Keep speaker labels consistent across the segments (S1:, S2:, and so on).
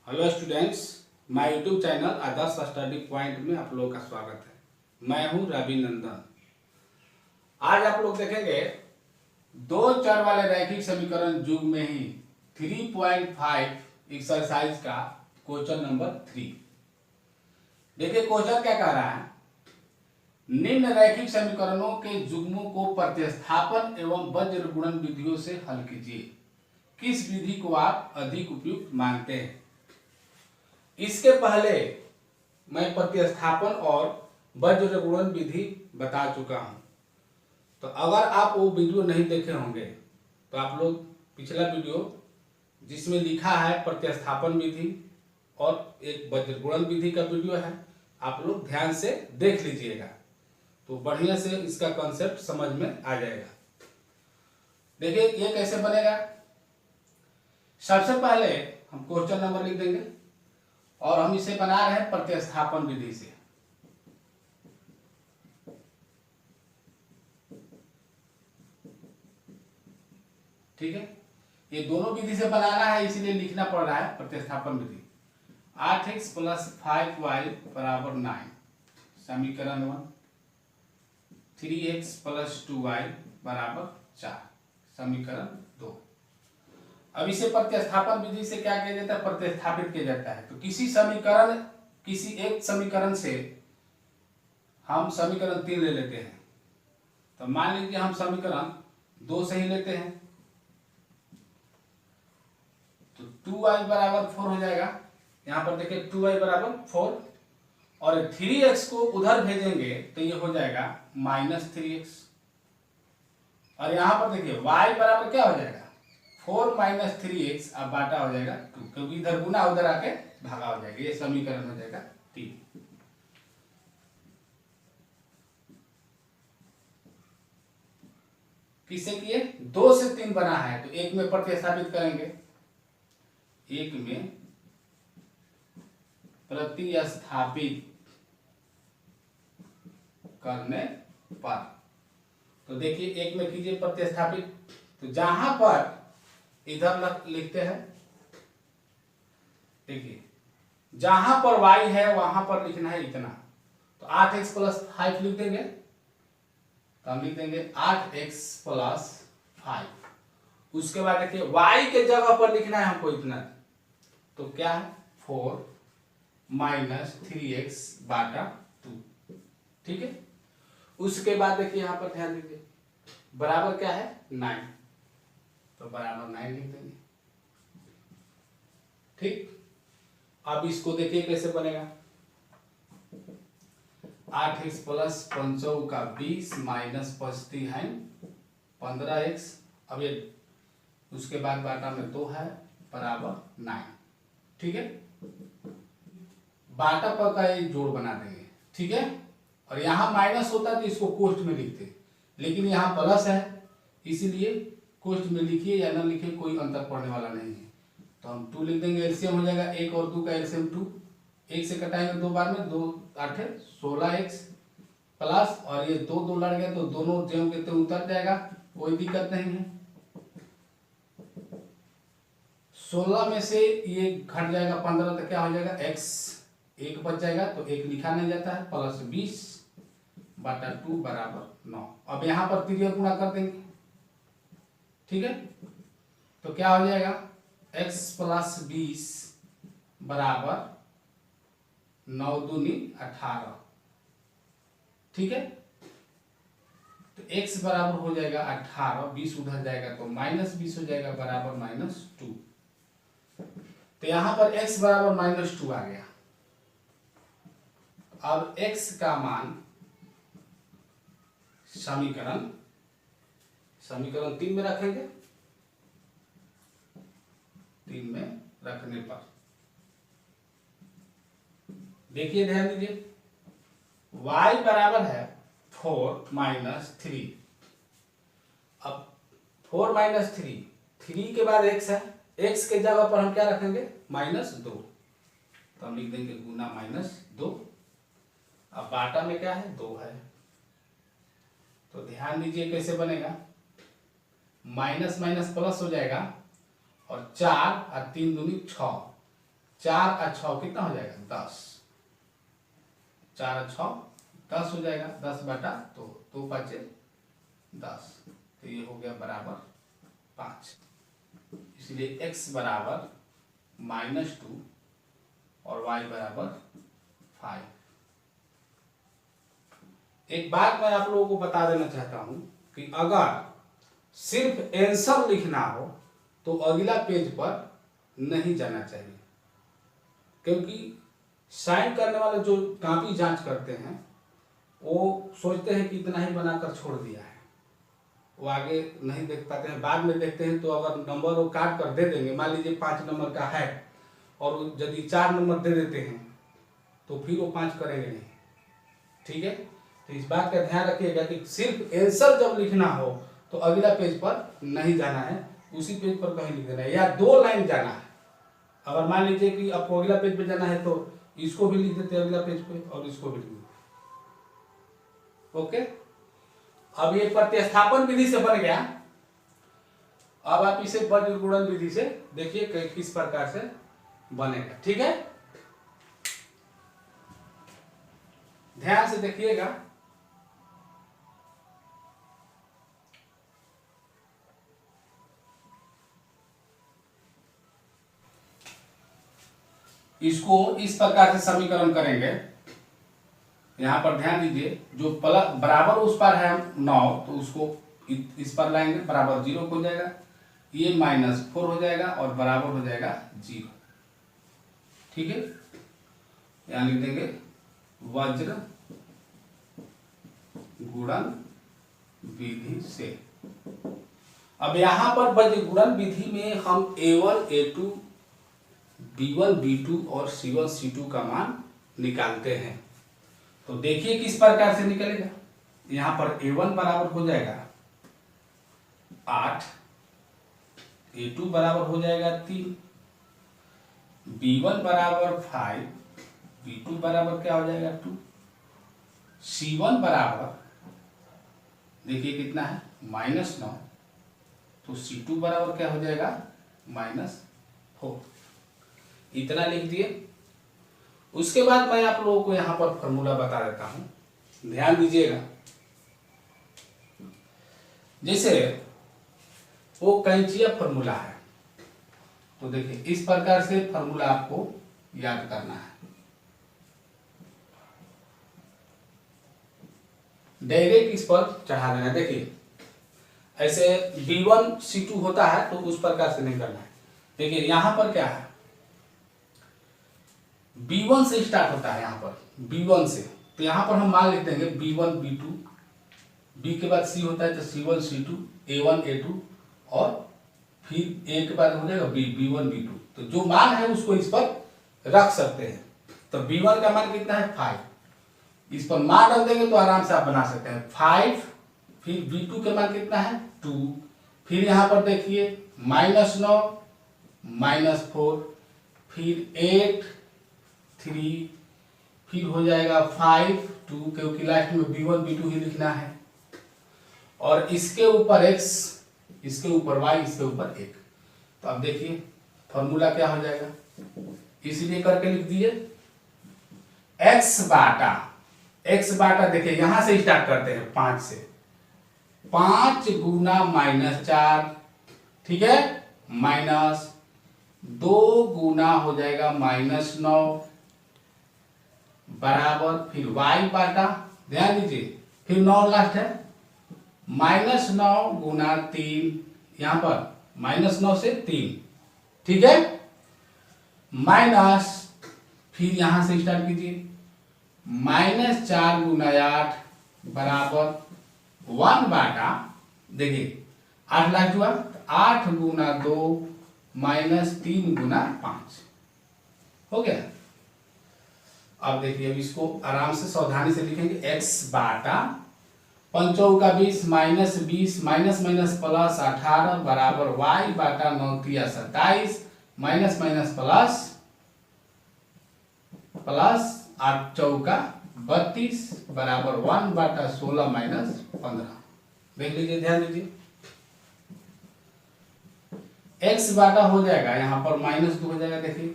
S1: Hello students, my YouTube channel Adarsh study point में आप लोगों का स्वागत है। मैं हूं रवि नंदन। आज आप लोग देखेंगे दो चर वाले रैखिक समीकरण युग में ही 3.5 एक्सरसाइज का क्वेश्चन नंबर 3। देखिए क्वेश्चन क्या कह रहा है, निम्न रैखिक समीकरणों के युग्मों को प्रतिस्थापन एवं वज्र गुणन विधियों से हल कीजिए। किस विधि को आप अधिक उपयुक्त मानते हैं? इसके पहले मैं प्रतिस्थापन और वज्र गुणन विधि बता चुका हूं, तो अगर आप वो वीडियो नहीं देखे होंगे तो आप लोग पिछला वीडियो जिसमें लिखा है प्रतिस्थापन विधि और एक वज्र गुणन विधि का वीडियो है, आप लोग ध्यान से देख लीजिएगा तो बढ़िया से इसका कॉन्सेप्ट समझ में आ जाएगा। देखिए ये कैसे बनेगा। सबसे पहले हम क्वेश्चन नंबर लिख देंगे और हम इसे बना रहे हैं प्रतिस्थापन विधि से। ठीक है, ये दोनों विधि से बनाना है इसलिए लिखना पड़ रहा है प्रतिस्थापन विधि। 8x + 5y = 9 समीकरण 1। 3x + 2y = 4 समीकरण 2। अब इसे प्रतिस्थापन विधि से क्या किया जाता है, प्रतिस्थापित किया जाता है। तो किसी एक समीकरण से हम समीकरण 3 ले लेते हैं। तो मान लीजिए हम समीकरण 2 से ही लेते हैं, तो 2y = 4 हो जाएगा। यहां पर देखिए 2y = 4 और 3x को उधर भेजेंगे तो ये हो जाएगा -3x। और यहां पर देखिए y बराबर क्या हो जाएगा, 4 - 3x। अब बाटा हो जाएगा 2, क्योंकि इधर गुना उधर आके भागा हो जाएगा। ये समीकरण हो जाएगा 3। किससे किए, 2 से 3 बना है तो एक में प्रतिस्थापित करेंगे, एक में प्रतिस्थापित करने पर। तो देखिए एक में कीजिए प्रतिस्थापित, तो जहां पर इधर लिखते हैं, देखिए जहां पर y है वहां पर लिखना है इतना। तो 8x + 5 लिख देंगे, तो हम लिख देंगे 8x + 5। उसके बाद देखिए y के जगह पर लिखना है हमको इतना, तो क्या है 4 - 3x / 2। ठीक है, उसके बाद देखिए यहां पर ध्यान दीजिए बराबर क्या है 9, तो बराबर 9 लिख देंगे। ठीक, अब इसको देखिए कैसे बनेगा। 8x + 5 का 20 - 35 है 15x। अब ये उसके बाद बाटा में 2 है बराबर 9। ठीक है, बाटा पर का ये जोड़ बना देंगे। ठीक है, और यहां माइनस होता है तो इसको कोष्ठ में लिखते, लेकिन यहां प्लस है इसीलिए कोष्ठ में लिखिए या ना लिखिए कोई अंतर पड़ने वाला नहीं है। तो हम 2 लिख देंगे, एलसीएम हो जाएगा 1 और 2 का एलसीएम 2। 1 से कटाएंगे 2 बार में, 2 8 16x प्लस, और ये 2 2 लड़ गए तो दोनों ज्यों के त्यों उतर जाएगा, कोई दिक्कत नहीं है। 16 में से ये घट जाएगा 15 तो क्या हो जाएगा x, 1 बच जाएगा तो 1 लिखा नहीं जाता है, प्लस 20 / 2 = 9। अब यहां पर तिर्यक गुणा कर देंगे। ठीक है, तो क्या हो जाएगा x + 20 = 9 दूनी 18। ठीक है, तो x बराबर हो जाएगा 18, 20 उधर जाएगा तो -20 हो जाएगा बराबर -2। तो यहां पर x बराबर -2 आ गया। अब x का मान समीकरण 3 में रखेंगे। 3 में रखने पर देखिए ध्यान दीजिए y बराबर है 4 - 3। अब 4 - 3, 3 के बाद x है, x के जगह पर हम क्या रखेंगे -2, तो हम लिख देंगे गुना -2। अब बाटा में क्या है 2 है, तो ध्यान दीजिए कैसे बनेगा, माइनस माइनस प्लस हो जाएगा और 4 और 3 दूनी 6, 4 और 6 कितना हो जाएगा 10, 4 और 6 10 हो जाएगा, 10 बटा तो 2 5 10, तो ये हो गया बराबर 5। इसलिए x बराबर -2 और y बराबर 5। एक बात मैं आप लोगों को बता देना चाहता हूं कि अगर सिर्फ आंसर लिखना हो तो अगला पेज पर नहीं जाना चाहिए, क्योंकि साइन करने वाले जो कॉपी जांच करते हैं वो सोचते हैं कि इतना ही बनाकर छोड़ दिया है, वो आगे नहीं देख पाते हैं, बाद में देखते हैं तो अगर नंबर वो काट कर दे देंगे, मान लीजिए 5 नंबर का है और यदि 4 नंबर दे देते हैं तो फिर वो 5 करेंगे नहीं। ठीक है, तो इस बात का ध्यान रखिएगा कि सिर्फ आंसर जब लिखना हो तो अगला पेज पर नहीं जाना है, उसी पेज पर कहीं लिख देना है, या 2 लाइन जाना है। अगर मान लीजिए कि आपको अगला पेज पे जाना है तो इसको भी लिख देते हैं अगला पेज पे और इसको भी लिख देते। ओके, अब ये प्रतिस्थापन विधि से बन गया। अब आप इसे वज्र गुणन विधि से देखिए किस प्रकार से बनेगा। ठीक है, ध्यान से देखिएगा। इसको इस प्रकार से समीकरण करेंगे, यहां पर ध्यान दीजिए, जो प्लस बराबर उस पर है 9 तो उसको इस पर लाएंगे, बराबर 0 हो जाएगा, ये -4 हो जाएगा और बराबर हो जाएगा 0। ठीक है, यहां लिख देंगे वज्र गुणन विधि से। अब यहां पर वज्र गुणन विधि में हम A1 A2 B1 B2 और C1 C2 का मान निकालते हैं। तो देखिए किस प्रकार से निकलेगा। यहां पर A1 बराबर हो जाएगा 8, A2 बराबर हो जाएगा 3, B1 बराबर 5, B2 बराबर क्या हो जाएगा 2, C1 बराबर देखिए कितना है -9, तो C2 बराबर क्या हो जाएगा -4। इतना लिख दिए। उसके बाद मैं आप लोगों को यहां पर फॉर्मूला बता देता हूं, ध्यान दीजिएगा। जैसे वो कैंचिया फॉर्मूला है, तो देखिए इस प्रकार से फॉर्मूला आपको याद करना है। डायरेक्ट इस पर चढ़ा देना। देखिए ऐसे B1 C2 होता है तो उस प्रकार से नहीं करना है। देखिए यहां पर क्या है, B1 से स्टार्ट होता है, यहाँ पर B1 से, तो यहाँ पर हम मान लिख देंगे B1 B2, B के बाद C होता है तो C1 C2, A1 A2 और फिर A के बाद हो जाएगा B1 B2। तो जो मान है उसको इस पर रख सकते हैं। तो B1 का मान कितना है 5, इस पर मान रख देंगे तो आराम से आप बना सकते हैं 5। फिर B2 का मान कितना है 2, फिर यहाँ पर देखिए -9 -4, फिर 8 3, फिर हो जाएगा 5 2, क्योंकि लास्ट में B1 B2 ही लिखना है, और इसके ऊपर x, इसके ऊपर y, इसके ऊपर 1। तो अब देखिए फॉर्मूला क्या हो जाएगा, इसीलिए करके लिख दिए x बाटा देखिए यहां से स्टार्ट करते हैं 5 से, 5 गुना -4, ठीक है, -2 गुना हो जाएगा -9 बराबर, फिर y बाटा, ध्यान दीजिए, फिर 9 लास्ट है, -9 गुना 3, यहां पर -9 से 3, ठीक है, माइनस, फिर यहां से स्टार्ट कीजिए, -4 गुना 8 बराबर 1 बाटा, देखिए 8 लास्ट हुआ, 8 गुना 2 -3 गुना 5 हो गया। अब देखिए अब इसको आराम से सावधानी से लिखेंगे, x बाटा 5 चौका 20 -20 माइनस माइनस प्लस 18 बराबर y बाटा 9 तिया 27 माइनस माइनस प्लस प्लस 8 चौका 32 बराबर 1 बाटा 16 माइनस 15। देख लीजिए, ध्यान दीजिए, x बाटा हो जाएगा यहाँ पर -2 हो जाएगा, देखिए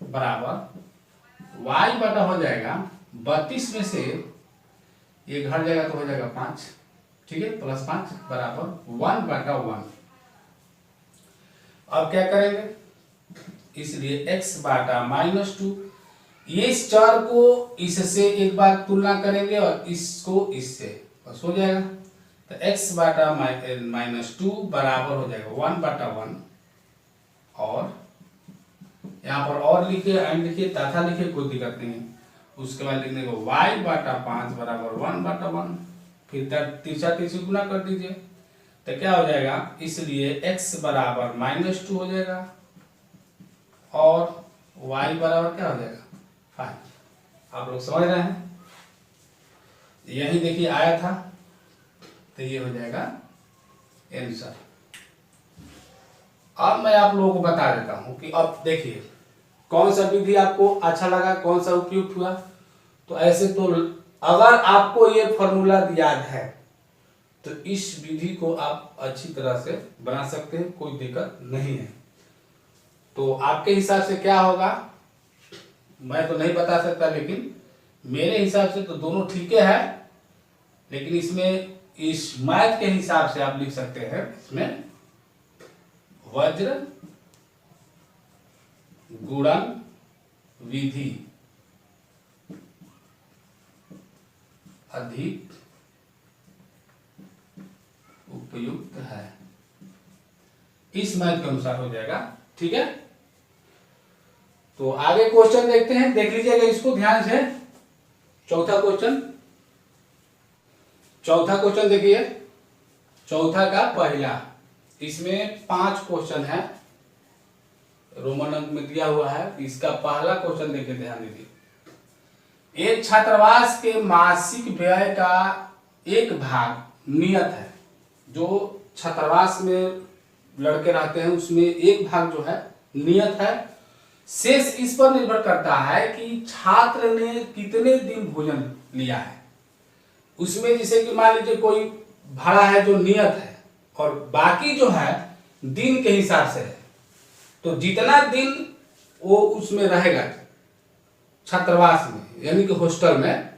S1: बराबर y बटा हो जाएगा 32 में से ये घट जाएगा तो हो जाएगा 5, ठीक है, +5 बराबर 1 बटा 1। अब क्या करेंगे, इसलिए x बटा -2, ये इस चर को इससे एक बार तुलना करेंगे और इसको इससे, बस हो जाएगा। तो x बटा -2 बराबर हो जाएगा 1 बटा 1, और यहाँ पर और लिखिए, एंड लिखिए, तथा लिखिए, कोई दिक्कत नहीं है। उसके बाद लिखने को y बटा 5 बराबर 1 बटा 1, फिर तीसरा गुना कर दीजिए, तो क्या हो जाएगा, इसलिए x बराबर -2 हो जाएगा और y बराबर क्या हो जाएगा 5। आप लोग समझ रहे हैं, यही देखिए आया था, तो ये हो जाएगा आंसर। अब मैं आप लोगों को बता देता हूं कि अब देखिए कौन सा विधि आपको अच्छा लगा, कौन सा उपयुक्त हुआ। तो ऐसे तो अगर आपको ये फॉर्मूला याद है तो इस विधि को आप अच्छी तरह से बना सकते हैं, कोई दिक्कत नहीं है। तो आपके हिसाब से क्या होगा मैं तो नहीं बता सकता, लेकिन मेरे हिसाब से तो दोनों ठीक है, लेकिन इसमें इस मैथ के हिसाब से आप लिख सकते हैं, इसमें वज्र गुणन विधि अधिक उपयुक्त है, इस मैथ के अनुसार हो जाएगा, ठीक है। तो आगे क्वेश्चन देखते हैं, देख लीजिएगा इसको ध्यान से। चौथा क्वेश्चन देखिए, चौथा का पहला, इसमें 5 क्वेश्चन है, रोमन अंक में दिया हुआ है। इसका पहला क्वेश्चन देखिए, ध्यान दीजिए। एक छात्रावास के मासिक व्यय का एक भाग नियत है, जो छात्रावास में लड़के रहते हैं उसमें एक भाग जो है नियत है। शेष इस पर निर्भर करता है कि छात्र ने कितने दिन भोजन लिया है। उसमें जैसे कि मान लीजिए कोई भाड़ा है जो नियत है और बाकी जो है दिन के हिसाब से है, तो जितना दिन वो उसमें रहेगा छात्रावास में यानी कि हॉस्टल में,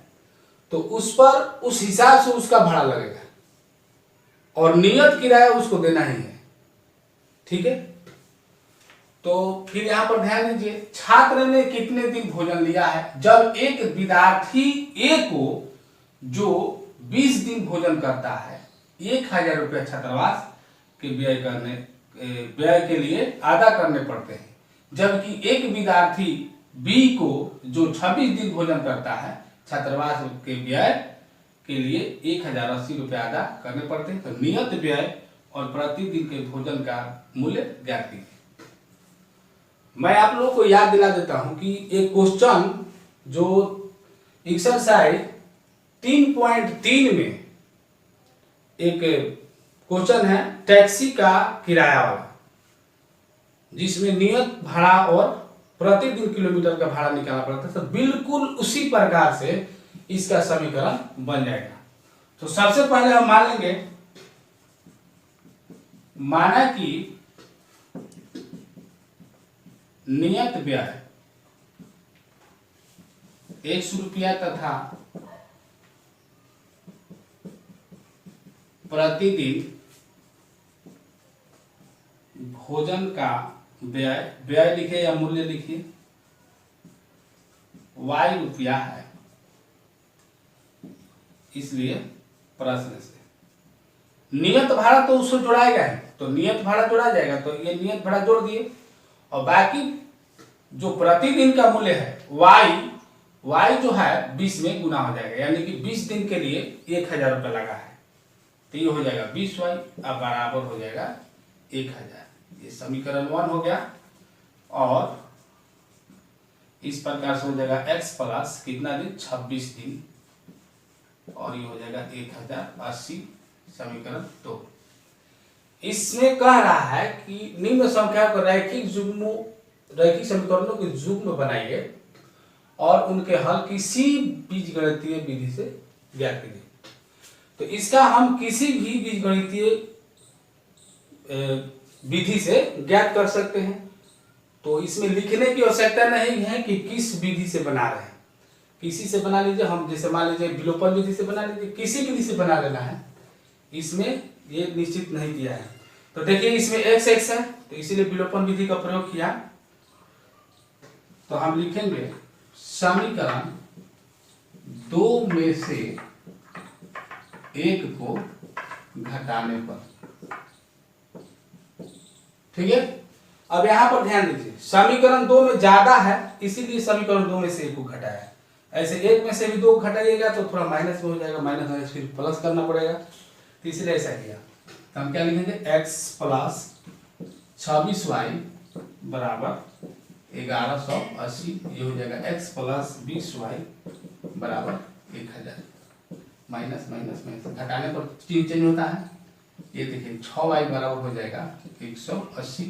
S1: तो उस पर उस हिसाब से उसका भाड़ा लगेगा और नियत किराया उसको देना ही है, ठीक है। तो फिर यहां पर ध्यान दीजिए, छात्र ने कितने दिन भोजन लिया है। जब एक विद्यार्थी ए को जो 20 दिन भोजन करता है, 1000 रुपया छात्रावास के व्यय के लिए अदा करने पड़ते हैं, जबकि एक विद्यार्थी बी को जो 26 दिन भोजन करता है छात्रावास के व्यय के लिए 1080 रुपया अदा करने पड़ते हैं। तो नियत व्यय और प्रतिदिन के भोजन का मूल्य ज्ञात कीजिए। मैं आप लोगों को याद दिला देता हूं कि एक क्वेश्चन जो एक्सरसाइज 3.3 में एक क्वेश्चन है टैक्सी का किराया वाला, जिसमें नियत भाड़ा और प्रतिदिन किलोमीटर का भाड़ा निकालना पड़ता है। तो बिल्कुल उसी प्रकार से इसका समीकरण बन जाएगा। तो सबसे पहले हम मान लेंगे, माना कि नियत व्यय 100 रुपया तथा प्रतिदिन भोजन का व्यय लिखे या मूल्य लिखिए y रुपया है, इसलिए प्रश्न से नियत भाड़ा तो उसको जोड़ाएगा है, तो नियत भाड़ा जोड़ा जाएगा, तो ये नियत भाड़ा जोड़ दिए और बाकी जो प्रतिदिन का मूल्य है y जो है 20 में गुना हो जाएगा, यानी कि 20 दिन के लिए 1000 रुपया लगा है, तो ये हो जाएगा 20y, अब बराबर हो जाएगा 1000। ये समीकरण 1 हो गया। और इस प्रकार से हो जाएगा x प्लस कितना दिन 26 दिन, और ये हो जाएगा 1080, समीकरण 2। इसमें कह रहा है कि निम्न संख्या को रैखिक समीकरणों के युग्म बनाइए और उनके हल किसी बीजगणितीय विधि से ज्ञात कीजिए। तो इसका हम किसी भी बीजगणितीय विधि से ज्ञात कर सकते हैं। तो इसमें लिखने की आवश्यकता नहीं है कि किस विधि से बना रहे हैं, किसी से बना लीजिए। हम जैसे मान लीजिए विलोपन विधि से बना लीजिए, किसी विधि से बना लेना है, इसमें ये निश्चित नहीं किया है। तो देखिए इसमें x x है तो इसीलिए विलोपन विधि का प्रयोग किया। तो हम लिखेंगे समीकरण 2 में से एक को घटाने पर, ठीक है। अब यहां पर ध्यान दीजिए, समीकरण 2 में ज्यादा है इसीलिए समीकरण 2 में से एक को घटाया है। ऐसे एक में से भी 2 घटाइएगा तो थोड़ा माइनस में हो जाएगा, माइनस माइनस फिर प्लस करना पड़ेगा, तो इसलिए ऐसा किया। तो हम क्या लिखेंगे, x प्लस 26y बराबर 1180, ये हो जाएगा x प्लस 20y बराबर 1000। माइनस माइनस माइनस घटाने पर चिन्ह चेंज होता है। ये देखिए 6y बराबर हो जाएगा 180,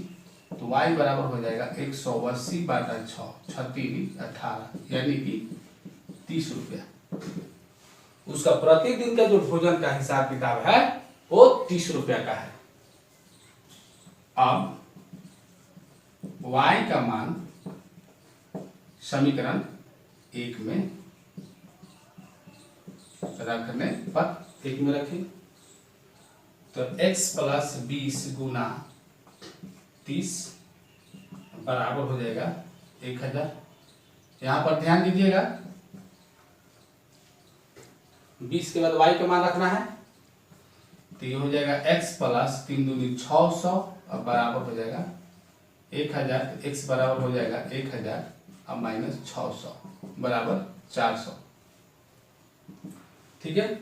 S1: तो y बराबर हो जाएगा 180 बटा 6, 36 18, यानी कि 30 रुपया। उसका प्रतिदिन का जो भोजन का हिसाब किताब है वो 30 रुपया का है। अब y का मान समीकरण 1 में रखने पर 1 में रखें तो x प्लस 20 गुना 30 बराबर हो जाएगा 1000। यहां पर ध्यान दीजिएगा 20 के बाद y का मान रखना है, तो ये हो जाएगा x प्लस 3 दूनी 600 और बराबर हो जाएगा 1000। x बराबर हो जाएगा 1000 और माइनस 600 बराबर 400, ठीक है।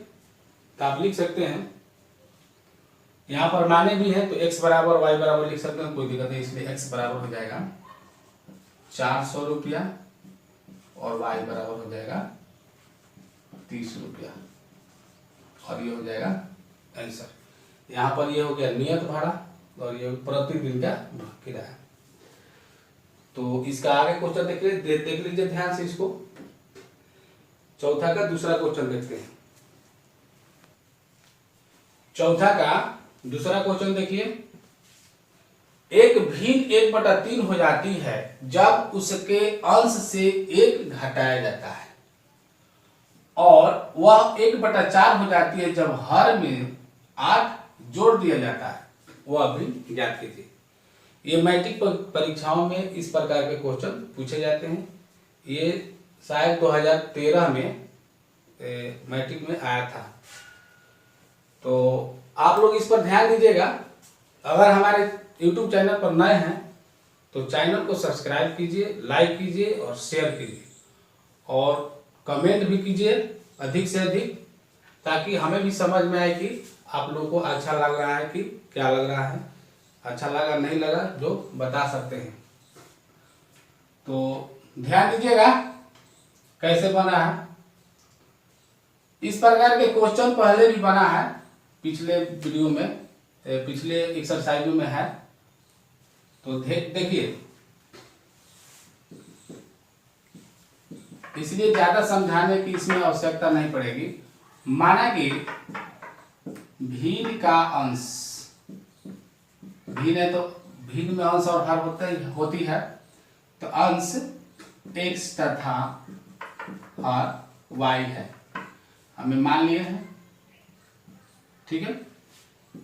S1: तो आप लिख सकते हैं, यहाँ पर माने भी है तो x बराबर y बराबर लिख सकते हैं, कोई दिक्कत नहीं। इसलिए x बराबर हो जाएगा 400 रुपया और y बराबर हो जाएगा 30 रुपया, और ये हो जाएगा आंसर। यहाँ पर ये हो गया नियत भाड़ा और ये प्रतिदिन का किराया। तो इसका आगे क्वेश्चन देख लीजिए ध्यान से इसको। चौथा का दूसरा क्वेश्चन देखते हैं। चौथा का दूसरा क्वेश्चन देखिए, एक भिन्न 1/3 हो जाती है जब उसके अंश से 1 घटाया जाता है, और वह 1/4 हो जाती है जब हर में 8 जोड़ दिया जाता है, वह भी ज्ञात कीजिए। ये मैट्रिक परीक्षाओं में इस प्रकार के क्वेश्चन पूछे जाते हैं। ये शायद 2013 में मैट्रिक में आया था। तो आप लोग इस पर ध्यान दीजिएगा। अगर हमारे YouTube चैनल पर नए हैं तो चैनल को सब्सक्राइब कीजिए, लाइक कीजिए और शेयर कीजिए, और कमेंट भी कीजिए अधिक से अधिक, ताकि हमें भी समझ में आए कि आप लोगों को अच्छा लग रहा है कि क्या लग रहा है। अच्छा लगा नहीं लगा जो बता सकते हैं। तो ध्यान दीजिएगा कैसे बना है। इस प्रकार के क्वेश्चन पहले भी बना है, पिछले वीडियो में, पिछले एक्सरसाइजों में है। तो देखिए, इसलिए ज्यादा समझाने की इसमें आवश्यकता नहीं पड़ेगी। माना कि भिन्न का अंश, भिन्न है तो भिन्न में अंश और हर होती है, तो अंश x तथा हर y है, हमें मान लिए हैं, ठीक है।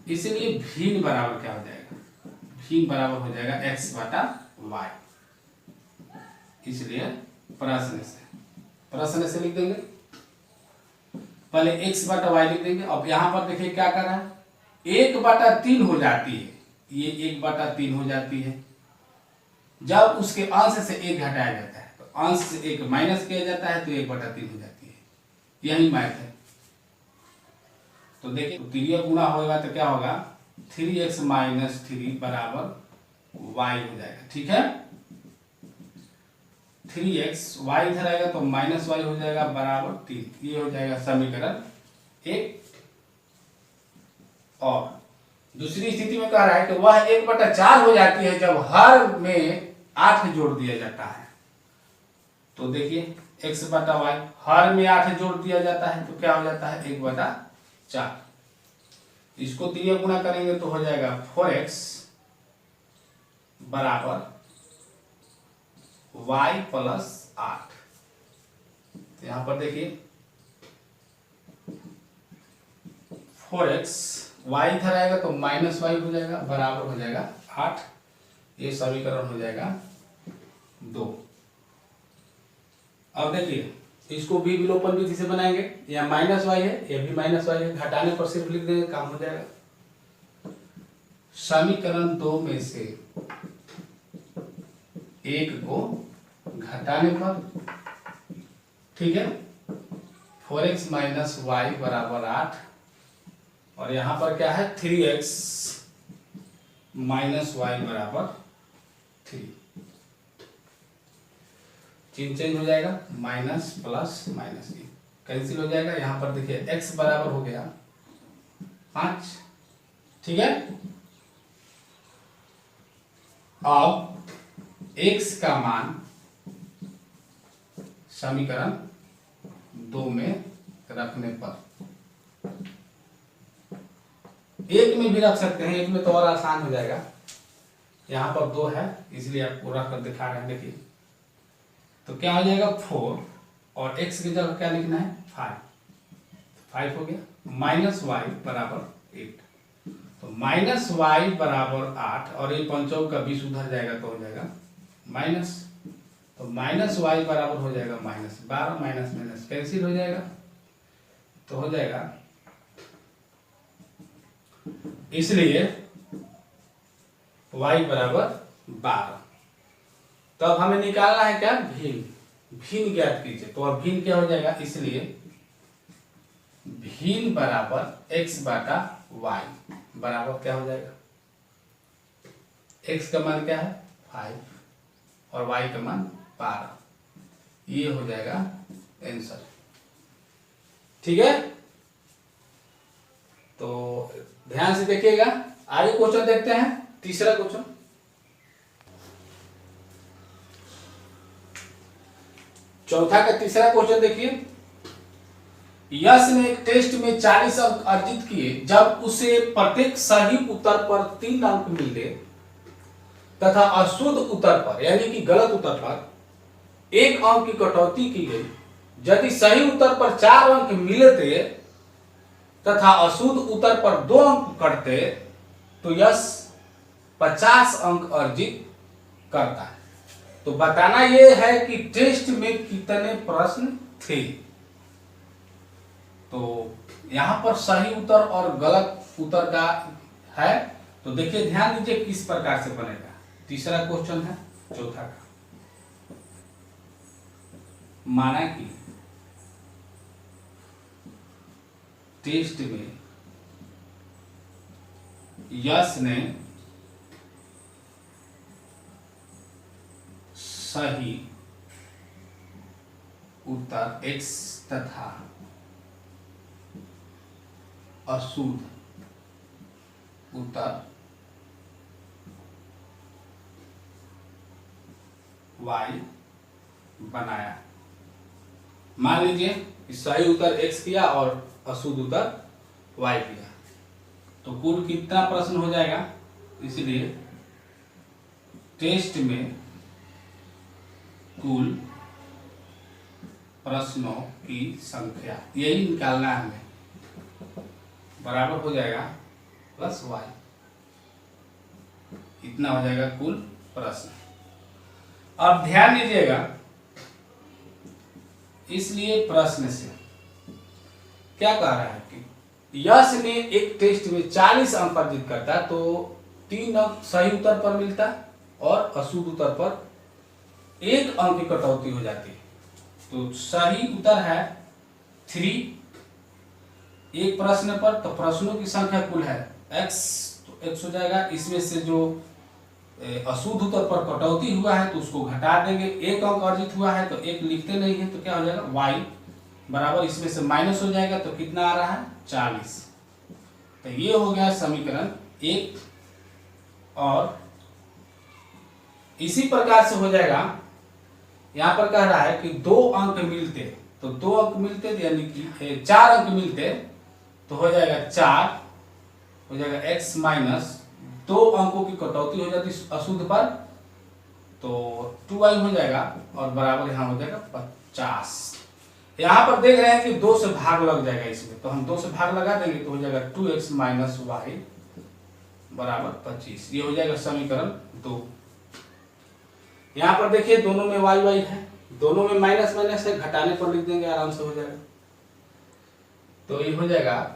S1: इसलिए भिन्न बराबर क्या हो जाएगा, भिन्न बराबर हो जाएगा x बटा y। इसलिए प्रश्न से लिख देंगे, पहले x बटा y लिख देंगे। अब यहां पर देखिए क्या कर रहा है, 1/3 हो जाती है, ये 1/3 हो जाती है जब उसके अंश से 1 घटाया जाता है। तो अंश से 1 माइनस किया जाता है तो 1/3 हो जाती है। यही मैथ है। तो देखिए तिर्य गुणा होगा तो क्या होगा, 3x - 3 बराबर y हो जाएगा, ठीक है। 3x, y इधर आएगा तो -y हो जाएगा बराबर 3। ये हो जाएगा समीकरण 1। और दूसरी स्थिति में कह रहा है कि वह 1/4 हो जाती है जब हर में 8 जोड़ दिया जाता है। तो देखिए x बटा y, हर में 8 जोड़ दिया जाता है तो क्या हो जाता है, 1/4। इसको तिर्य गुणा करेंगे तो हो जाएगा 4x बराबर वाई प्लस 8। तो यहां पर देखिए 4x, वाई इधर आएगा तो माइनस वाई हो जाएगा, बराबर हो जाएगा 8। ये समीकरण हो जाएगा 2। अब देखिए इसको भी विलोपन विधि से बनाएंगे। यहाँ माइनस वाई है, ये भी माइनस वाई है, घटाने पर सिर्फ लिख देंगे, काम हो जाएगा। समीकरण 2 में से एक को घटाने पर, ठीक है, 4x माइनस वाई बराबर 8, और यहां पर क्या है 3x माइनस वाई बराबर 3। चिन्ह चेंज हो जाएगा, माइनस प्लस माइनस कैंसिल हो जाएगा। यहां पर देखिए x बराबर हो गया 5, ठीक है। अब x का मान समीकरण 2 में रखने पर, एक में भी रख सकते हैं, एक में तो और आसान हो जाएगा। यहां पर 2 है इसलिए आपको रख कर दिखा रहे हैं। देखिए तो क्या हो जाएगा 4, और x की जगह क्या लिखना है 5 हो गया, माइनस वाई बराबर 8। तो माइनस वाई बराबर 8, और ये पंचों का 20 उधर जाएगा तो हो जाएगा माइनस। तो माइनस वाई बराबर हो जाएगा माइनस 12, माइनस माइनस कैंसिल हो जाएगा, तो हो जाएगा, इसलिए y बराबर 12। तो अब हमें निकालना है क्या भिन्न ज्ञात कीजिए। तो अब भिन्न क्या हो जाएगा, इसलिए भिन्न बराबर x बाटा y बराबर क्या हो जाएगा, x का मान क्या है 5 और y का मान 12। ये हो जाएगा आंसर, ठीक है। तो ध्यान से देखिएगा। आगे क्वेश्चन देखते हैं, तीसरा क्वेश्चन। चौथा का तीसरा क्वेश्चन देखिए। यश ने एक टेस्ट में 40 अंक अर्जित किए जब उसे प्रत्येक सही उत्तर पर 3 अंक मिले तथा अशुद्ध उत्तर पर यानी कि गलत उत्तर पर 1 अंक की कटौती की गई। यदि सही उत्तर पर 4 अंक मिलते तथा अशुद्ध उत्तर पर 2 अंक कटते तो यश 50 अंक अर्जित करता है। तो बताना यह है कि टेस्ट में कितने प्रश्न थे। तो यहां पर सही उत्तर और गलत उत्तर का है। तो देखिए ध्यान दीजिए किस प्रकार से बनेगा। तीसरा क्वेश्चन है चौथा का। माना कि टेस्ट में यश ने सही उत्तर x तथा अशुद्ध उत्तर y बनाया। मान लीजिए सही उत्तर x किया और अशुद्ध उत्तर y किया, तो कुल कितना प्रश्न हो जाएगा। इसलिए टेस्ट में कुल प्रश्नों की संख्या यही निकालना है हमें, बराबर हो जाएगा प्लस y। इतना हो जाएगा कुल प्रश्न। अब ध्यान दीजिएगा, इसलिए प्रश्न से क्या कह रहा है कि यश ने एक टेस्ट में 40 अंक अर्जित करता तो 3 अंक सही उत्तर पर मिलता और अशुद्ध उत्तर पर 1 अंक की कटौती हो जाती है। तो सही उत्तर है 3 एक प्रश्न पर, तो प्रश्नों की संख्या कुल है x, तो x हो जाएगा। इसमें से जो अशुद्ध उत्तर पर कटौती हुआ है तो उसको घटा देंगे। 1 अंक अर्जित हुआ है तो 1 लिखते नहीं है, तो क्या हो जाएगा y बराबर, इसमें से माइनस हो जाएगा तो कितना आ रहा है 40। तो ये हो गया समीकरण 1। और इसी प्रकार से हो जाएगा, यहां पर कह रहा है कि 2 अंक मिलते, तो 2 अंक मिलते यानी कि 4 अंक मिलते तो हो जाएगा 4 हो जाएगा x माइनस 2 अंकों की कटौती हो जाती अशुद्ध पर, तो 2y हो जाएगा और बराबर यहाँ हो जाएगा 50। यहाँ पर देख रहे हैं कि 2 से भाग लग जाएगा इसमें, तो हम 2 से भाग लगा देंगे तो हो जाएगा 2x माइनस वाई बराबर 25। ये हो जाएगा समीकरण 2। यहाँ पर देखिए दोनों में वाई वाई है, दोनों में माइनस माइनस है, घटाने पर लिख देंगे आराम से हो जाएगा। तो ये हो जाएगा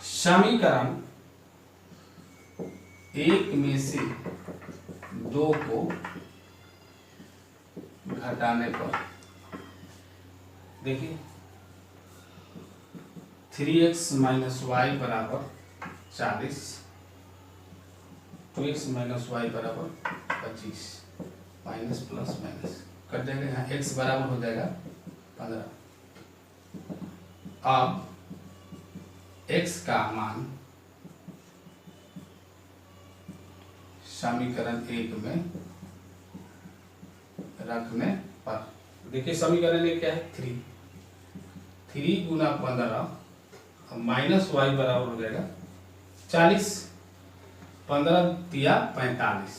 S1: समीकरण 1 में से 2 को घटाने पर देखिए 3x माइनस वाई बराबर 40, 2x माइनस वाई बराबर 25, माइनस प्लस माइनस कट जाएगा, यहाँ x बराबर हो जाएगा 15। अब x का मान समीकरण 1 में रखने पर देखिए समीकरण 1 क्या है 3 गुना 15 माइनस वाई बराबर हो जाएगा 40, 15 दिया 45,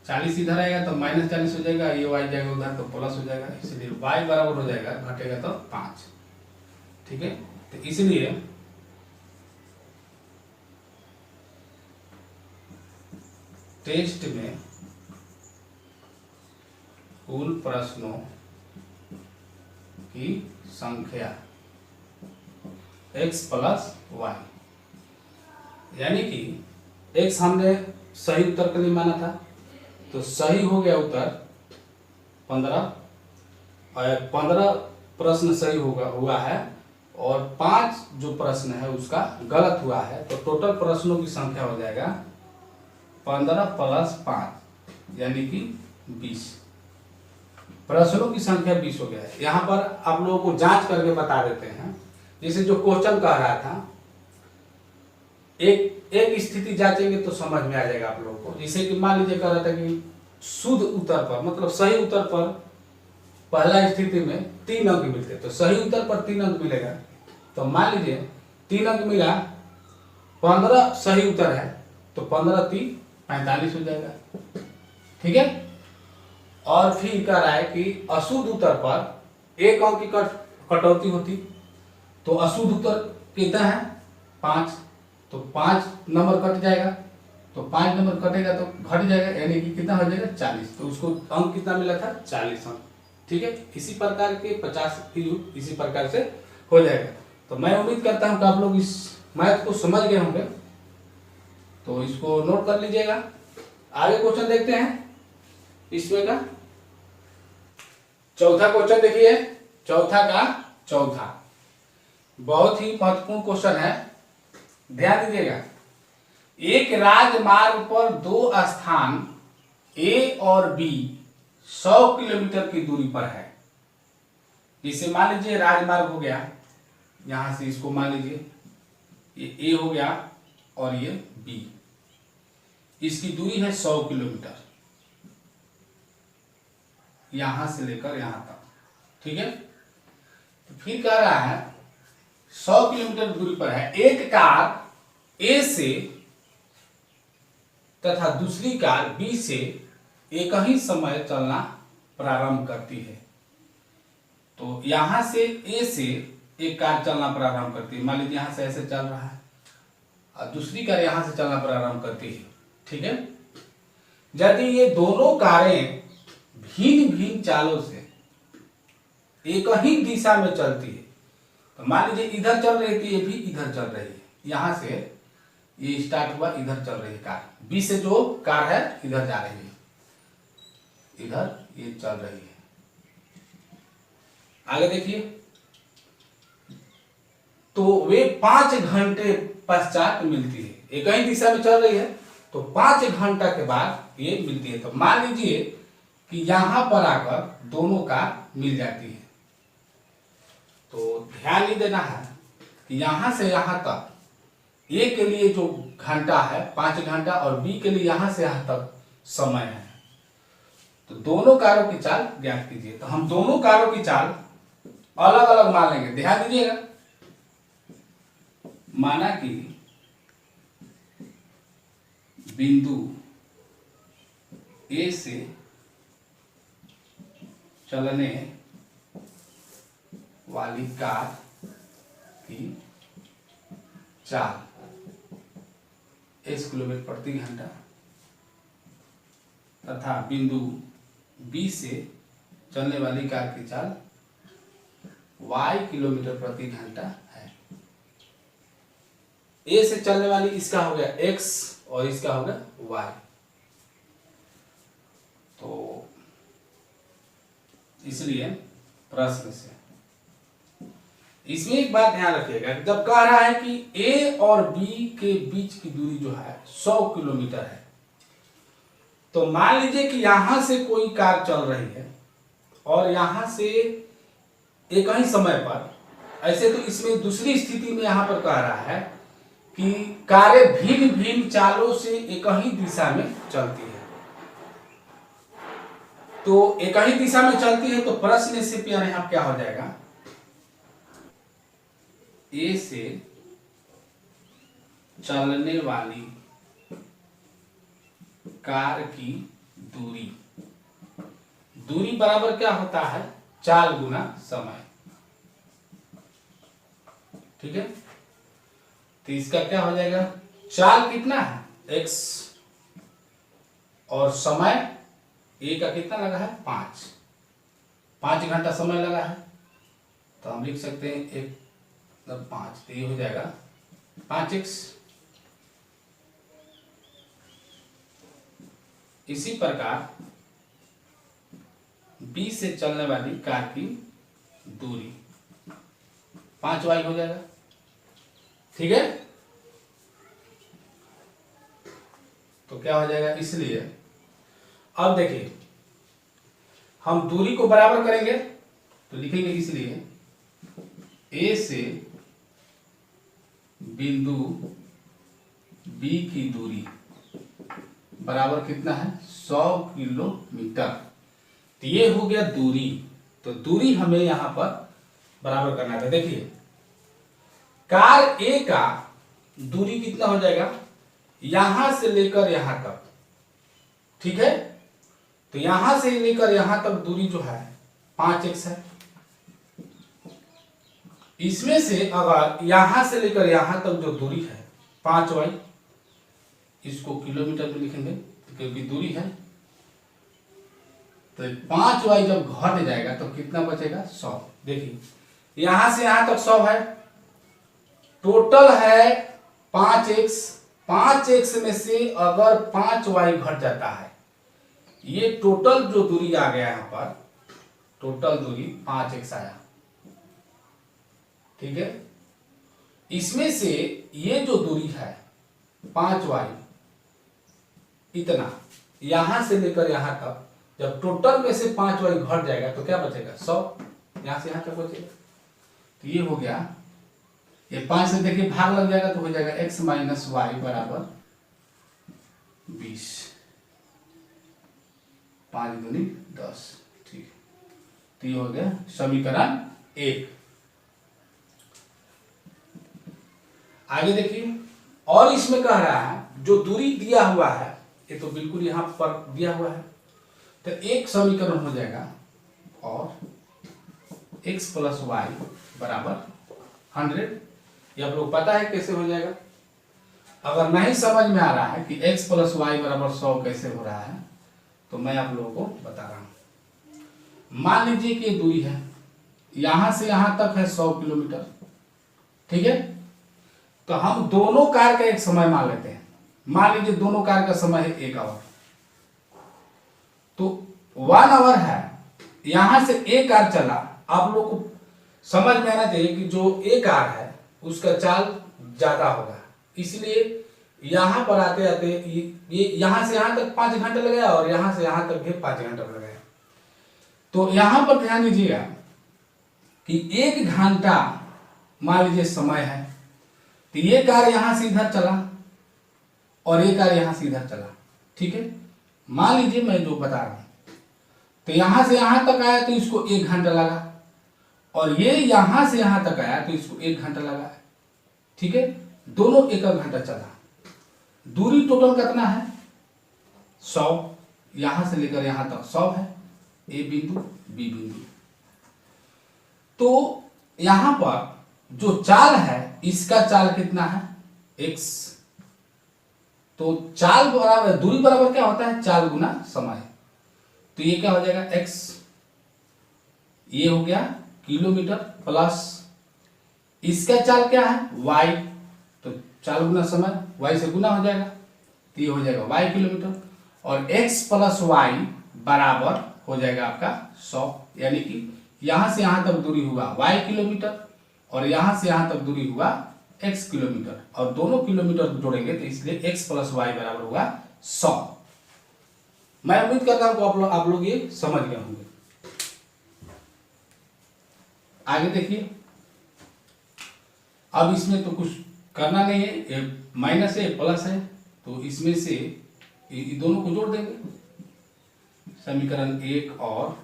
S1: 40 इधर आएगा तो माइनस 40 हो जाएगा, ये वाई जाएगा उधर तो प्लस हो जाएगा, इसलिए वाई बराबर हो जाएगा, घटेगा तो 5। ठीक है, तो इसलिए टेस्ट में कुल प्रश्नों की संख्या x प्लस वाई, यानी कि x हमने सही उत्तर के लिए माना था, तो सही हो गया उत्तर 15 और 15 प्रश्न सही हुआ है और 5 जो प्रश्न है उसका गलत हुआ है, तो टोटल प्रश्नों की संख्या हो जाएगा 15 प्लस 5 यानी कि 20। प्रश्नों की संख्या 20 हो गया है। यहाँ पर आप लोगों को जांच करके बता देते हैं, जैसे जो क्वेश्चन कह रहा था, एक स्थिति जांचेंगे तो समझ में आ जाएगा आप लोगों को। जैसे कि मान लीजिए कह रहा था कि शुद्ध उत्तर पर मतलब सही उत्तर पर पहला स्थिति में 3 अंक मिलते, तो सही उत्तर पर 3 अंक मिलेगा, तो मान लीजिए 3 अंक मिला, 15 सही उत्तर है तो 15 3 45 हो जाएगा। ठीक है, और फिर कह रहा है कि अशुद्ध उत्तर पर 1 अंक की कटौती होती, तो अशुद्ध उत्तर कितना है 5, तो 5 नंबर कट जाएगा, तो 5 नंबर कटेगा तो घट जाएगा, यानी कि कितना हो जाएगा 40, तो उसको अंक कितना मिला था 40 अंक। ठीक है, इसी प्रकार के 50 इसी प्रकार से हो जाएगा। तो मैं उम्मीद करता हूं कि आप लोग इस मैथ को समझ गए होंगे, तो इसको नोट कर लीजिएगा। आगे क्वेश्चन देखते हैं इसमें का चौथा क्वेश्चन देखिए, चौथा का चौथा बहुत ही महत्वपूर्ण क्वेश्चन है, ध्यान दीजिएगा। एक राजमार्ग पर 2 स्थान ए और बी 100 किलोमीटर की दूरी पर है। जैसे मान लीजिए राजमार्ग हो गया, यहां से इसको मान लीजिए ये ए हो गया और ये बी, इसकी दूरी है 100 किलोमीटर यहां से लेकर यहां तक। ठीक है, तो फिर कह रहा है 100 किलोमीटर दूरी पर है, एक कार ए से तथा दूसरी कार बी से एक ही समय चलना प्रारंभ करती है। तो यहां से ए से एक कार चलना प्रारंभ करती है, मान लीजिए यहां से ऐसे चल रहा है और दूसरी कार यहां से चलना प्रारंभ करती है। ठीक है, यदि ये दोनों कारें भिन्न भिन्न चालों से एक ही दिशा में चलती है, तो मान लीजिए इधर चल रही थी, ये भी इधर चल रही है, यहां से ये स्टार्ट हुआ, इधर चल रही है कार, बी से जो कार है इधर जा रही है, इधर ये चल रही है। आगे देखिए, तो वे 5 घंटे पश्चात मिलती है, एक ही दिशा में चल रही है तो 5 घंटा के बाद ये मिलती है। तो मान लीजिए कि यहां पर आकर दोनों कार मिल जाती है, तो ध्यान ही देना है कि यहां से यहां तक ए के लिए जो घंटा है 5 घंटा और बी के लिए यहां से यहां तक समय है, तो दोनों कारों की चाल ज्ञात कीजिए। तो हम दोनों कारों की चाल अलग अलग मान लेंगे, ध्यान दीजिएगा। माना कि बिंदु ए से चलने वाली कार की चाल 1 किलोमीटर प्रति घंटा तथा बिंदु बी से चलने वाली कार की चाल y किलोमीटर प्रति घंटा है। ए से चलने वाली इसका हो गया x और इसका हो गया y। तो इसलिए प्रश्न से इसमें एक बात ध्यान रखिएगा, जब कह रहा है कि ए और बी के बीच की दूरी जो है 100 किलोमीटर है, तो मान लीजिए कि यहां से कोई कार चल रही है और यहां से एक ही समय पर, ऐसे तो इसमें दूसरी स्थिति में यहां पर कह रहा है कि कारें भिन्न भिन्न चालों से एक ही दिशा में चलती है। तो एक ही दिशा में चलती है तो प्रश्न से यहां क्या हो जाएगा, ए से चलने वाली कार की दूरी, दूरी बराबर क्या होता है, चाल गुना समय। ठीक है, तो इसका क्या हो जाएगा, चाल कितना है x और समय ए का कितना लगा है 5 घंटा समय लगा है, तो हम लिख सकते हैं 1 5, तो ये हो जाएगा 5x। इसी प्रकार बी से चलने वाली कार की दूरी 5y हो जाएगा। ठीक है, तो क्या हो जाएगा, इसलिए अब देखिए हम दूरी को बराबर करेंगे तो लिखेंगे, इसलिए ए से बिंदु बी की दूरी बराबर कितना है 100 किलोमीटर। तो ये हो गया दूरी, तो दूरी हमें यहां पर बराबर करना था। देखिए कार ए का दूरी कितना हो जाएगा, यहां से लेकर यहां तक, ठीक है, तो यहां से लेकर यहां तक दूरी जो है 5x है। इसमें से अगर यहां से लेकर यहां तक जो दूरी है 5y, इसको किलोमीटर में लिखेंगे क्योंकि दूरी है, तो 5y जब घट जाएगा तो कितना बचेगा 100। देखिए यहां से यहां तक 100 है, टोटल है 5x, 5x में से अगर 5y घट जाता है, ये टोटल जो दूरी आ गया यहां पर, टोटल दूरी 5x आया। ठीक है, इसमें से ये जो दूरी है 5y, इतना यहां से लेकर यहां तक, जब टोटल में से 5y घट जाएगा तो क्या बचेगा 100, यहां से यहां तक बचेगा। तो ये हो गया, ये 5 से देखिए भाग लग जाएगा तो हो जाएगा x माइनस वाई बराबर 20, 5 दूनी 10। ठीक, तो ये हो गया समीकरण 1। आगे देखिए, और इसमें कह रहा है जो दूरी दिया हुआ है, ये तो बिल्कुल यहां पर दिया हुआ है, तो एक समीकरण हो जाएगा और x प्लस वाई बराबर 100। ये आप लोग पता है कैसे हो जाएगा। अगर नहीं समझ में आ रहा है कि x प्लस वाई बराबर 100 कैसे हो रहा है, तो मैं आप लोगों को बता रहा हूं। मान लीजिए कि ये दूरी है, यहां से यहां तक है 100 किलोमीटर। ठीक है, तो हम दोनों कार का एक समय मान लेते हैं। मान लीजिए दोनों कार का समय है 1 आवर, तो 1 आवर है, यहां से एक कार चला। आप लोग को समझ में आना चाहिए कि जो एक कार है उसका चाल ज्यादा होगा, इसलिए यहां पर आते आते ये यहां से यहां तक 5 घंटे लगाया और यहां से यहां तक भी 5 घंटे लगाया। तो यहां पर ध्यान दीजिएगा कि 1 घंटा मान लीजिए समय है, तो ये कार यहां से इधर चला और ये कार यहां से इधर चला। ठीक है, मान लीजिए मैं जो बता रहा हूं, तो यहां से यहां तक आया तो इसको 1 घंटा लगा, और ये यहां से यहां तक आया तो इसको 1 घंटा लगा। ठीक है, दोनों 1 घंटा चला। दूरी टोटल कितना है 100, यहां से लेकर यहां तक 100 है, ए बिंदु बी बिंदु। तो यहां पर जो चाल है इसका चाल कितना है, x। तो चाल बराबर, दूरी बराबर क्या होता है, चाल गुना समय। तो ये क्या हो जाएगा x, ये हो गया किलोमीटर, प्लस इसका चाल क्या है y, तो चाल गुना समय, y से गुना हो जाएगा, तो ये हो जाएगा y किलोमीटर। और x प्लस y बराबर हो जाएगा आपका 100, यानी कि यहां से यहां तक दूरी हुआ y किलोमीटर और यहां से यहां तक दूरी हुआ x किलोमीटर, और दोनों किलोमीटर जोड़ेंगे तो इसलिए x प्लस वाई बराबर होगा 100। मैं उम्मीद करता हूं आप लोग ये समझ गए होंगे। आगे देखिए, अब इसमें तो कुछ करना नहीं है, माइनस है प्लस है, तो इसमें से दोनों को जोड़ देंगे। समीकरण 1 और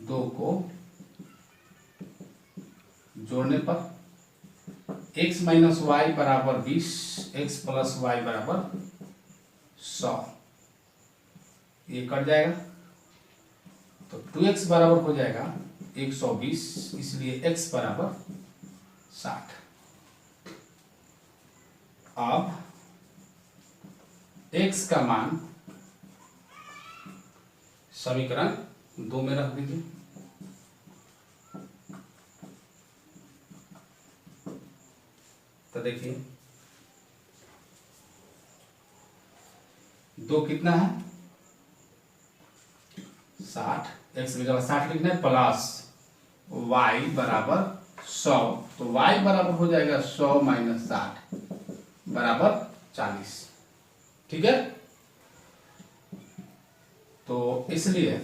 S1: 2 को जोड़ने पर x माइनस वाई बराबर 20, x प्लस वाई बराबर 100, ये कट जाएगा तो 2x बराबर हो जाएगा 120, इसलिए x बराबर 60। अब x का मान समीकरण 2 में रख दीजिए। तो देखिए 2 कितना है 60, x की जगह 60 लिखना है, प्लस y बराबर 100, तो y बराबर हो जाएगा 100 माइनस 60 बराबर 40। ठीक है, तो इसलिए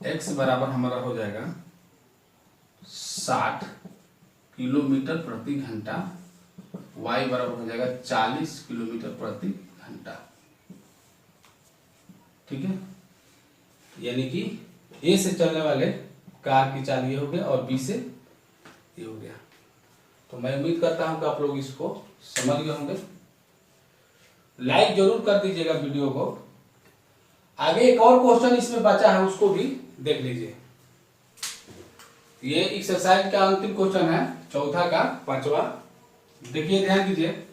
S1: x बराबर हमारा हो जाएगा 60 किलोमीटर प्रति घंटा, y बराबर हो जाएगा 40 किलोमीटर प्रति घंटा। ठीक है, यानी कि A से चलने वाले कार की चाल ये हो गया और B से ये हो गया। तो मैं उम्मीद करता हूं कि आप लोग इसको समझ गए होंगे। लाइक जरूर कर दीजिएगा वीडियो को। आगे एक और क्वेश्चन इसमें बचा है, उसको भी देख लीजिए। ये एक्सरसाइज का अंतिम क्वेश्चन है, चौथा का 5वां। देखिए ध्यान दीजिए,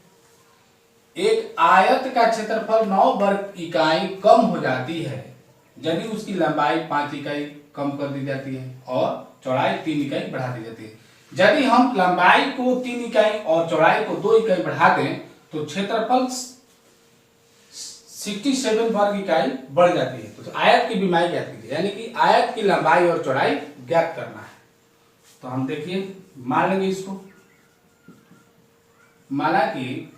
S1: एक आयत का क्षेत्रफल 9 वर्ग इकाई कम हो जाती है यदि उसकी लंबाई 5 इकाई कम कर दी जाती है और चौड़ाई 3 इकाई बढ़ा दी जाती है। यदि हम लंबाई को 3 इकाई और चौड़ाई को 2 इकाई बढ़ा दें तो क्षेत्रफल 67 वर्ग इकाई बढ़ जाती है। तो आयत की विमाई ज्ञात कीजिए, यानी कि आयत की लंबाई और चौड़ाई ज्ञात करना है। तो हम देखिए मान लेंगे इसको, माना कि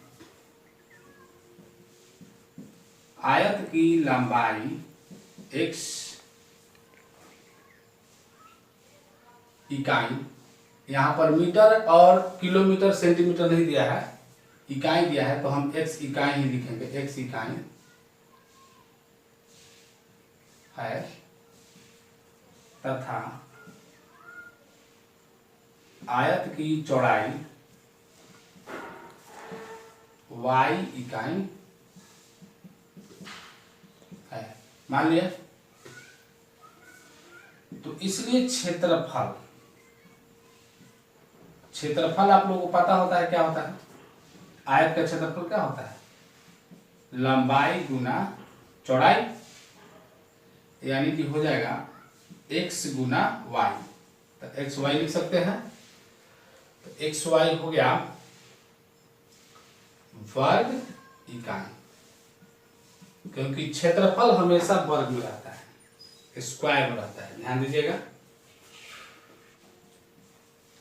S1: आयत की लंबाई x इकाई, यहां पर मीटर और किलोमीटर सेंटीमीटर नहीं दिया है, इकाई दिया है, तो हम x इकाई ही लिखेंगे, x इकाई है, तथा आयत की चौड़ाई y इकाई है, मान लिया। तो इसलिए क्षेत्रफल आप लोगों को पता होता है क्या होता है, आयत का क्षेत्रफल क्या होता है, लंबाई गुना चौड़ाई, यानी कि हो जाएगा x गुना y। तो एक्स वाई लिख सकते हैं, तो एक्स वाई हो गया वर्ग इकाई, क्योंकि क्षेत्रफल हमेशा वर्ग में रहता है, स्क्वायर में रहता है, ध्यान दीजिएगा।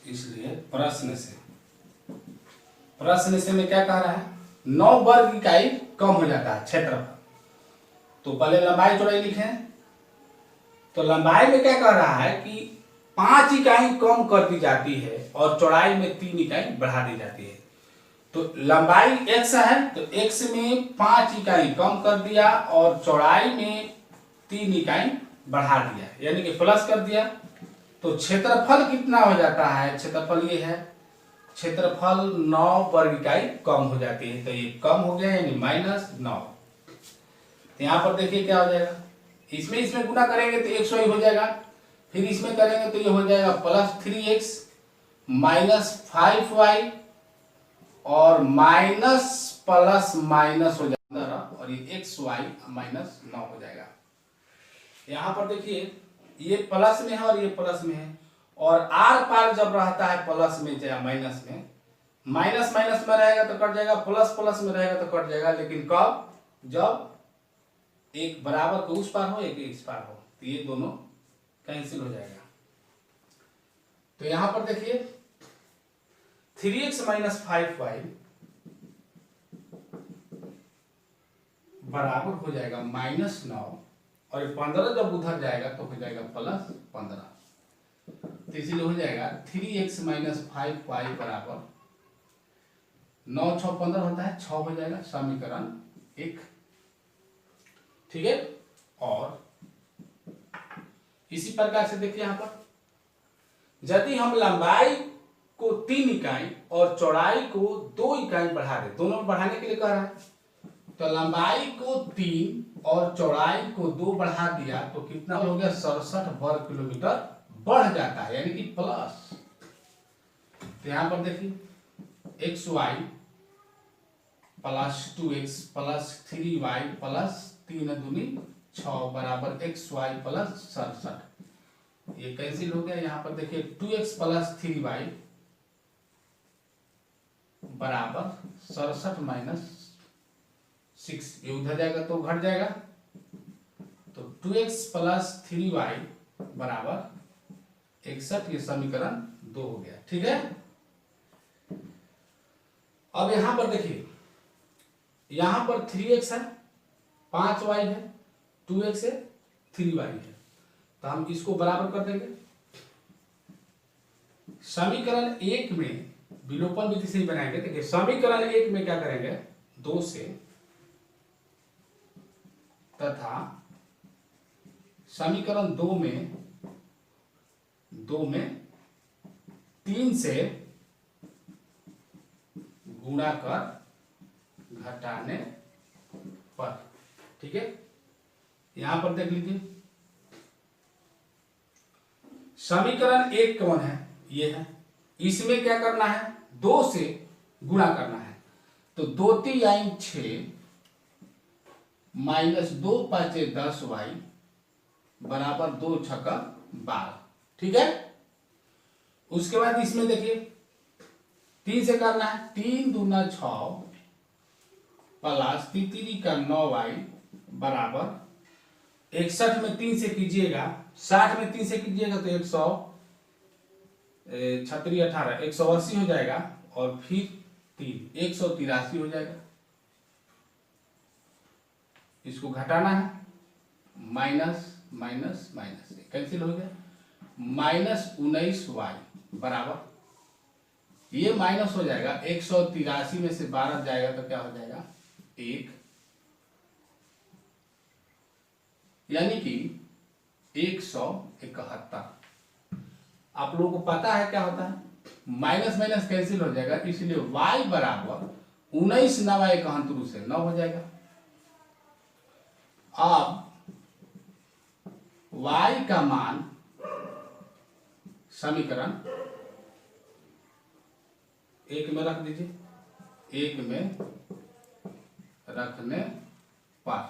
S1: इसलिए प्रश्न से में क्या कह रहा है, 9 वर्ग इकाई कम हो जाता है क्षेत्रफल। तो पहले लंबाई चौड़ाई लिखें, तो लंबाई में क्या कह रहा है कि 5 इकाई कम कर दी जाती है और चौड़ाई में 3 इकाई बढ़ा दी जाती है। तो लंबाई x है, तो x में 5 इकाई कम कर दिया और चौड़ाई में 3 इकाई बढ़ा दिया, यानी कि प्लस कर दिया। तो क्षेत्रफल कितना हो जाता है, क्षेत्रफल ये है क्षेत्रफल 9 वर्ग इकाई कम हो जाती है, तो ये कम हो गया यानी -9। तो यहाँ पर देखिए क्या हो जाएगा, इसमें गुना करेंगे तो 100 ही हो जाएगा, फिर इसमें करेंगे तो ये हो जाएगा +3x -5y और माइनस प्लस माइनस हो जाएगा और ये xy -9 हो जाएगा। यहाँ पर देखिए ये प्लस में है और ये प्लस में है, और आर पार जब रहता है प्लस में या माइनस में, माइनस माइनस में रहेगा तो कट जाएगा, प्लस प्लस में रहेगा तो कट जाएगा, लेकिन कब, जब एक बराबर को उस पार हो एक इस पार हो, तो ये दोनों कैंसिल हो जाएगा। तो यहां पर देखिए 3x - 5y बराबर हो जाएगा -9 और 15 जब उधर जाएगा तो हो जाएगा +15, तो इसीलिए हो जाएगा 3x - 5y बराबर 9 6 15 होता है, 6 हो जाएगा, समीकरण 1। ठीक है, और इसी प्रकार से देखिए यहां पर यदि हम लंबाई को 3 इकाई और चौड़ाई को 2 इकाई बढ़ा दे, दोनों बढ़ाने के लिए कह रहा है, तो लंबाई को 3 और चौड़ाई को 2 बढ़ा दिया तो कितना हो गया, 67 वर्ग किलोमीटर बढ़ जाता है, यानी कि प्लस। तो यहां पर देखिए xy + 2x + 3y + 3 दूनी 6 बराबर xy + 67, ये कैंसिल हो गया। यहाँ पर देखिए 2x + 3y बराबर 67 - 6, ये उधर जाएगा तो घट जाएगा, तो 2x + 3y बराबर 61, ये समीकरण 2 हो गया। ठीक है, अब यहां पर देखिए, यहां पर 3x है, 5y है, 2x है, 3y है, तो हम इसको बराबर कर देंगे। समीकरण 1 में विलोपन विधि से ही बनाएंगे। देखिए समीकरण 1 में क्या करेंगे, 2 से, तथा समीकरण 2 में 3 से गुणा कर घटाने पर। ठीक है, यहां पर देख लीजिए समीकरण 1 कौन है, ये है, इसमें क्या करना है, 2 से गुणा करना है, तो 2 3 6 -2 5 10y बराबर 2 6 12। ठीक है, उसके बाद इसमें देखिए 3 से करना है, 3 दूना 6 प्लस 3 का 9y बराबर 61 में 3 से कीजिएगा, 60 में 3 से कीजिएगा तो 100 छत्री 18 180 हो जाएगा, और फिर 3 183 हो जाएगा। इसको घटाना है, माइनस माइनस माइनस कैंसिल हो गया, -19y बराबर, ये माइनस हो जाएगा, 183 में से 12 जाएगा तो क्या हो जाएगा 1, यानी कि 171। आप लोगों को पता है क्या होता है, माइनस माइनस कैंसिल हो जाएगा, इसलिए y बराबर 19 9 1 से 9 हो जाएगा। अब y का मान समीकरण 1 में रख दीजिए, 1 में रखने पर,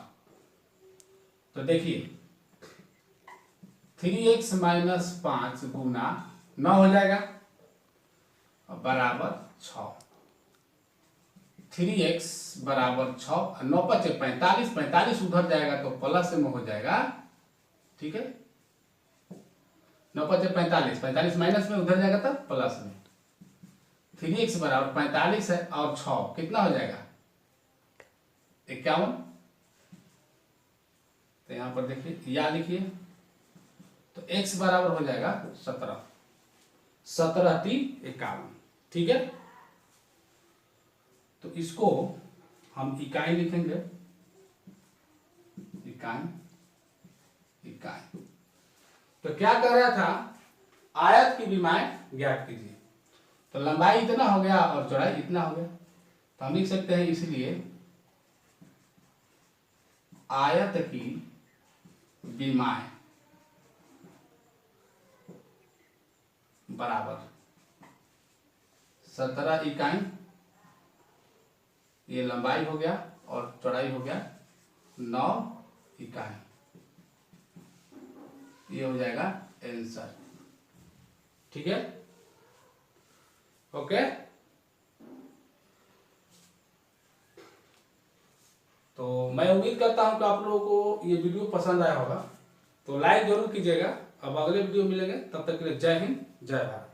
S1: तो देखिए 3x - 5 गुना 9 हो जाएगा बराबर 6, 3x बराबर 6, 9 5 45, 45 उधर जाएगा तो प्लस में हो जाएगा। ठीक है, 9 5 45, 45 माइनस में उधर जाएगा तो प्लस में, 3x बराबर 45 है और 6 कितना हो जाएगा 51। तो यहां पर देखिए या लिखिए, तो x बराबर हो जाएगा 17, 17 3 51। ठीक है, तो इसको हम इकाई लिखेंगे, इकाई इकाई। तो क्या कर रहा था, आयत की विमाएं ज्ञात कीजिए, तो लंबाई इतना हो गया और चौड़ाई इतना हो गया, तो हम लिख सकते हैं इसलिए आयत की विमाएं बराबर 17 इकाई, ये लंबाई हो गया और चौड़ाई हो गया 9 इकाई, ये हो जाएगा आंसर। ठीक है, ओके। तो मैं उम्मीद करता हूं कि आप लोगों को ये वीडियो पसंद आया होगा, तो लाइक जरूर कीजिएगा। अब अगले वीडियो मिलेंगे, तब तक के लिए जय हिंद जय भारत।